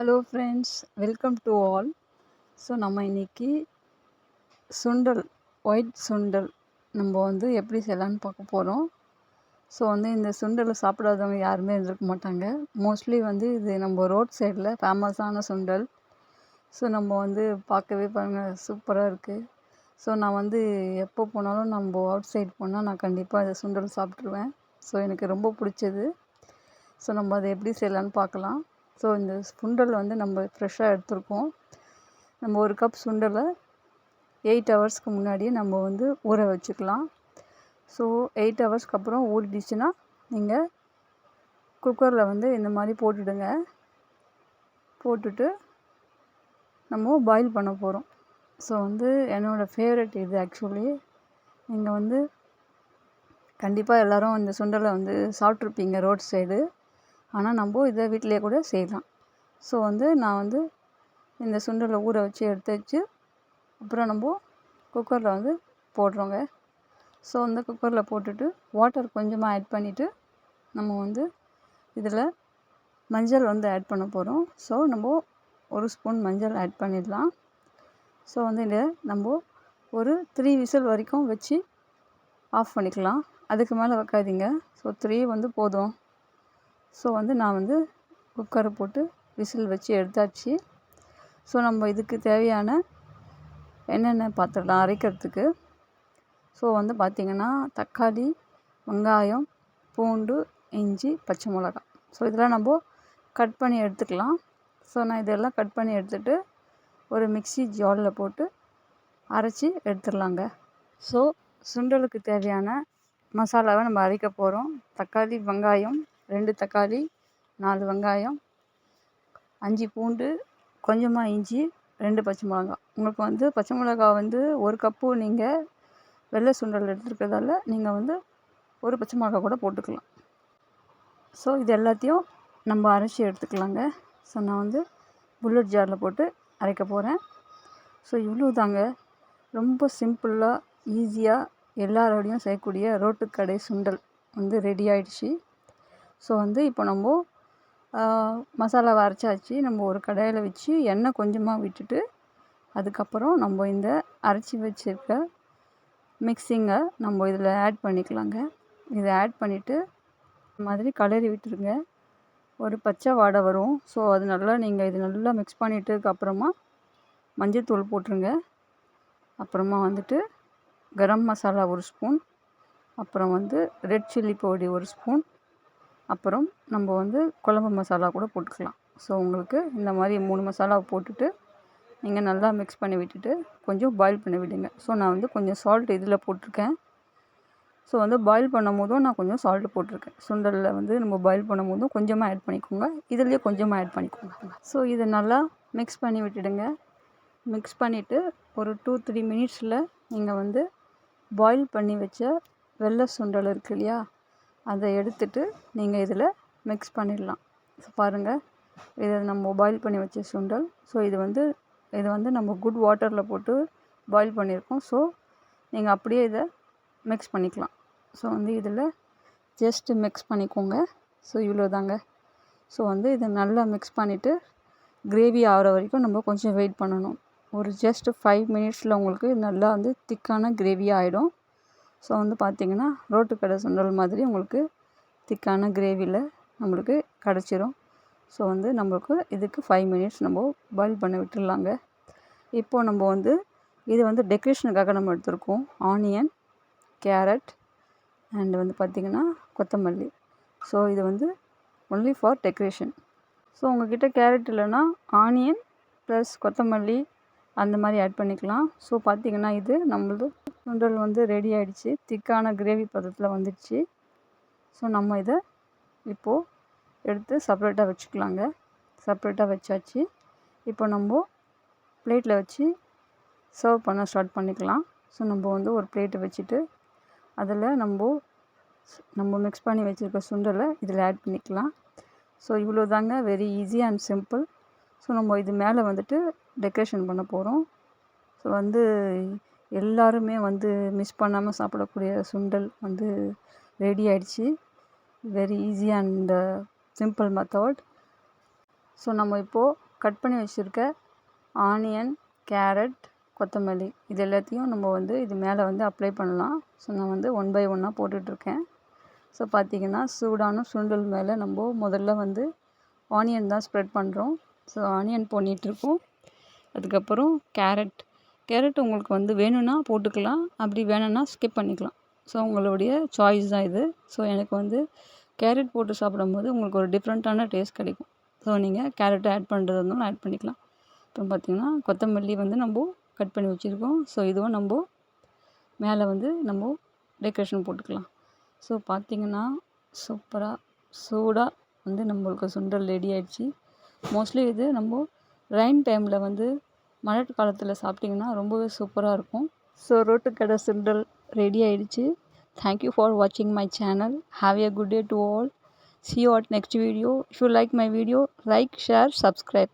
Hello friends, welcome to all. So நம்ம இன்றைக்கி சுண்டல், white சுண்டல் நம்ம வந்து எப்படி செய்யலான்னு பார்க்க போகிறோம். ஸோ இந்த சுண்டலை சாப்பிடாதவங்க யாருமே இருந்திருக்க மாட்டாங்க. மோஸ்ட்லி இது நம்ம ரோட் சைடில் ஃபேமஸான சுண்டல். ஸோ நம்ம பார்க்கவே பாருங்கள், சூப்பராக இருக்குது. ஸோ நான் எப்போ போனாலும் நம்ம அவுட் சைட் போனால் நான் கண்டிப்பாக இந்த சுண்டல் சாப்பிட்ருவேன். ஸோ எனக்கு ரொம்ப பிடிச்சது. ஸோ நம்ம அதை எப்படி செய்யலான்னு பார்க்கலாம். ஸோ இந்த சுண்டல் நம்ம ஃப்ரெஷ்ஷாக எடுத்துருக்கோம். நம்ம ஒரு கப் சுண்டலை 8 ஹவர்ஸ்க்கு முன்னாடியே நம்ம ஊற வச்சுக்கலாம். ஸோ 8 ஹவர்ஸ்க்கு அப்புறம் ஊறிடுச்சுன்னா நீங்கள் குக்கரில் இந்த மாதிரி போட்டுடுங்க. போட்டுட்டு நம்ம பாயில் பண்ண போகிறோம். ஸோ என்னோடய ஃபேவரட் இது. ஆக்சுவலி நீங்கள் கண்டிப்பாக எல்லோரும் இந்த சுண்டலை சாப்பிட்ருப்பீங்க ரோட் சைடு. ஆனால் நம்ம இதை வீட்டிலே கூட செய்யலாம். ஸோ நான் இந்த சுண்டலை ஊற வச்சு எடுத்து வச்சு அப்புறம் நம்ம குக்கரில் போடுறோங்க. ஸோ குக்கரில் போட்டுட்டு வாட்டர் கொஞ்சமாக ஆட் பண்ணிவிட்டு நம்ம இதில் மஞ்சள் ஆட் பண்ண போகிறோம். ஸோ நம்ம 1 ஸ்பூன் மஞ்சள் ஆட் பண்ணிடலாம். ஸோ இதை நம்ம ஒரு 3 விசில் வரைக்கும் வச்சு ஆஃப் பண்ணிக்கலாம். அதுக்கு மேலே வைக்காதீங்க. ஸோ 3 போதும். ஸோ நான் குக்கரை போட்டு விசில் வச்சு எடுத்தாச்சு. ஸோ நம்ம இதுக்கு தேவையான என்னென்ன பார்த்துடலாம் அரைக்கிறதுக்கு. ஸோ பார்த்திங்கன்னா தக்காளி, வெங்காயம், பூண்டு, இஞ்சி, பச்சை மிளகாய். ஸோ இதெல்லாம் நம்ம கட் பண்ணி எடுத்துக்கலாம். ஸோ நான் இதெல்லாம் கட் பண்ணி எடுத்துகிட்டு ஒரு மிக்ஸி ஜாரில் போட்டு அரைச்சி எடுத்துடலாங்க. ஸோ சுண்டலுக்கு தேவையான மசாலாவை நம்ம அரைக்க போகிறோம். தக்காளி, வெங்காயம், 2 தக்காளி, 4 வெங்காயம், 5 பூண்டு, கொஞ்சமாக இஞ்சி, 2 பச்சை மிளகாய். உங்களுக்கு பச்சை மிளகாய் 1 கப்பு நீங்கள் வெள்ளை சுண்டல் எடுத்துருக்கிறதால நீங்கள் 1 பச்சை மிளகாய் கூட போட்டுக்கலாம். ஸோ இது எல்லாத்தையும் நம்ம அரைச்சி எடுத்துக்கலாங்க. ஸோ நான் புல்லட் ஜாரில் போட்டு அரைக்க போகிறேன். ஸோ இவ்வளோ தாங்க. ரொம்ப சிம்பிளாக ஈஸியாக எல்லாரோடையும் செய்யக்கூடிய ரோட்டுக்கடை சுண்டல் ரெடி ஆகிடுச்சு. ஸோ இப்போ நம்ம மசாலாவை அரைச்சாச்சு. நம்ம ஒரு கடாயில் வச்சு எண்ணெய் கொஞ்சமாக விட்டுட்டு அதுக்கப்புறம் நம்ம இந்த அரைச்சி வச்சுருக்க மிக்ஸிங்கை நம்ம இதில் ஆட் பண்ணிக்கலாங்க. இதை ஆட் பண்ணிவிட்டு இந்த மாதிரி கலரி விட்டுருங்க. ஒரு பச்சை வாடை வரும். ஸோ அது நல்லா நீங்கள் இது நல்லா மிக்ஸ் பண்ணிட்டதுக்கப்புறமா மஞ்சள்தூள் போட்டுருங்க. அப்புறமா கரம் மசாலா 1 ஸ்பூன், அப்புறம் ரெட் சில்லி பொடி 1 ஸ்பூன், அப்புறம் நம்ம குழம்பு மசாலா கூட போட்டுக்கலாம். ஸோ உங்களுக்கு இந்த மாதிரி 3 மசாலாவை போட்டுட்டு நீங்கள் நல்லா மிக்ஸ் பண்ணி விட்டுட்டு கொஞ்சம் பாயில் பண்ணி விடுங்க. ஸோ நான் கொஞ்சம் சால்ட் இதில் போட்டிருக்கேன். ஸோ பாயில் பண்ணும் போதும் நான் கொஞ்சம் சால்ட்டு போட்டிருக்கேன். சுண்டலில் நம்ம பாயில் பண்ணும் போதும் கொஞ்சமாக ஆட் பண்ணிக்கோங்க. இதுலேயே கொஞ்சமாக ஆட் பண்ணிக்கோங்க. ஸோ இதை நல்லா மிக்ஸ் பண்ணி விட்டுடுங்க. மிக்ஸ் பண்ணிவிட்டு ஒரு 2-3 மினிட்ஸில் நீங்கள் பாயில் பண்ணி வச்ச வெள்ளை சுண்டல் இருக்கு இல்லையா, அதை எடுத்துட்டு நீங்கள் இதில் மிக்ஸ் பண்ணிடலாம். ஸோ பாருங்கள், இதை நம்ம பாயில் பண்ணி வச்ச சுண்டல். ஸோ இது நம்ம குட் வாட்டரில் போட்டு பாயில் பண்ணியிருக்கோம். ஸோ நீங்கள் அப்படியே இதை மிக்ஸ் பண்ணிக்கலாம். ஸோ இதில் ஜஸ்ட்டு மிக்ஸ் பண்ணிக்கோங்க. ஸோ இவ்வளோ தாங்க. ஸோ இதை நல்லா மிக்ஸ் பண்ணிவிட்டு கிரேவி ஆகிற வரைக்கும் நம்ம கொஞ்சம் வெயிட் பண்ணணும். ஒரு ஜஸ்ட் 5 மினிட்ஸில் உங்களுக்கு நல்லா திக்கான கிரேவியாக ஆகிடும். ஸோ பார்த்திங்கன்னா ரோட்டுக்கடை சுண்டல் மாதிரி உங்களுக்கு திக்கான கிரேவியில் நம்மளுக்கு கிடச்சிரும். ஸோ நம்மளுக்கு இதுக்கு 5 மினிட்ஸ் நம்ம பாயில் பண்ண விட்டுடலாங்க. இப்போது நம்ம இது டெக்கரேஷனுக்காக நம்ம எடுத்துருக்கோம். ஆனியன், கேரட் அண்ட் பார்த்திங்கன்னா கொத்தமல்லி. ஸோ இது ஒன்லி ஃபார் டெக்கரேஷன். ஸோ உங்கள்கிட்ட கேரட் இல்லைன்னா ஆனியன் ப்ளஸ் கொத்தமல்லி அந்த மாதிரி ஆட் பண்ணிக்கலாம். ஸோ பார்த்திங்கன்னா இது நம்மளது சுண்டல் ரெடி ஆகிடுச்சு. திக்கான கிரேவி பதத்தில் வந்துடுச்சு. ஸோ நம்ம இதை இப்போது எடுத்து செப்பரேட்டாக வச்சுக்கலாங்க. செப்பரேட்டாக வச்சாச்சு. இப்போ நம்ம பிளேட்டில் வச்சு சர்வ் பண்ண ஸ்டார்ட் பண்ணிக்கலாம். ஸோ நம்ம ஒரு பிளேட்டை வச்சுட்டு அதில் நம்ம மிக்ஸ் பண்ணி வச்சுருக்க சுண்டலை இதில் ஆட் பண்ணிக்கலாம். ஸோ இவ்வளோ தாங்க. Very easy and simple. So நம்ம இது மேலே டெக்கரேஷன் பண்ண போகிறோம். ஸோ எல்லாருமே மிஸ் பண்ணாமல் சாப்பிடக்கூடிய சுண்டல் ரெடி ஆகிடுச்சு. Very easy and simple method. So நம்ம இப்போது கட் பண்ணி வச்சுருக்க ஆனியன், கேரட், கொத்தமல்லி இது எல்லாத்தையும் நம்ம வந்து இது மேலே வந்து அப்ளை பண்ணலாம். ஸோ நான் வந்து 1 பை 1 போட்டுட்ருக்கேன். ஸோ பார்த்திங்கன்னா சூடான சுண்டல் மேலே நம்ம முதல்ல வந்து ஆனியன் தான் ஸ்ப்ரெட் பண்ணுறோம். ஸோ ஆனியன் பண்ணிகிட்ருக்கோம். அதுக்கப்புறம் கேரட் உங்களுக்கு வந்து வேணும்னா போட்டுக்கலாம், அப்படி வேணும்னா ஸ்கிப் பண்ணிக்கலாம். ஸோ உங்களுடைய சாய்ஸ் தான் இது. ஸோ எனக்கு வந்து கேரட் போட்டு சாப்பிடும்போது உங்களுக்கு ஒரு டிஃப்ரெண்ட்டான டேஸ்ட் கிடைக்கும். ஸோ நீங்கள் கேரட்டை ஆட் பண்ணுறது இருந்தாலும் ஆட் பண்ணிக்கலாம். அப்புறம் பார்த்திங்கன்னா கொத்தமல்லி வந்து நம்ம கட் பண்ணி வச்சுருக்கோம். ஸோ இதுவும் நம்ம மேலே வந்து நம்ம டெக்கரேஷன் போட்டுக்கலாம். ஸோ பார்த்திங்கன்னா சூப்பராக சூடாக வந்து நம்மளுக்கு சுண்டல் ரெடி ஆகிடுச்சி. மோஸ்ட்லி இது நம்ம ரெயின் டைமில் வந்து மழை காலத்தில் சாப்பிட்டிங்கன்னா ரொம்பவே சூப்பராக இருக்கும். ஸோ ரோட்டுக்கடை சுண்டல் ரெடி ஆகிடுச்சு. Thank you for watching my channel. Have a good day to all. See you at next video. If you like my video, like, share, subscribe.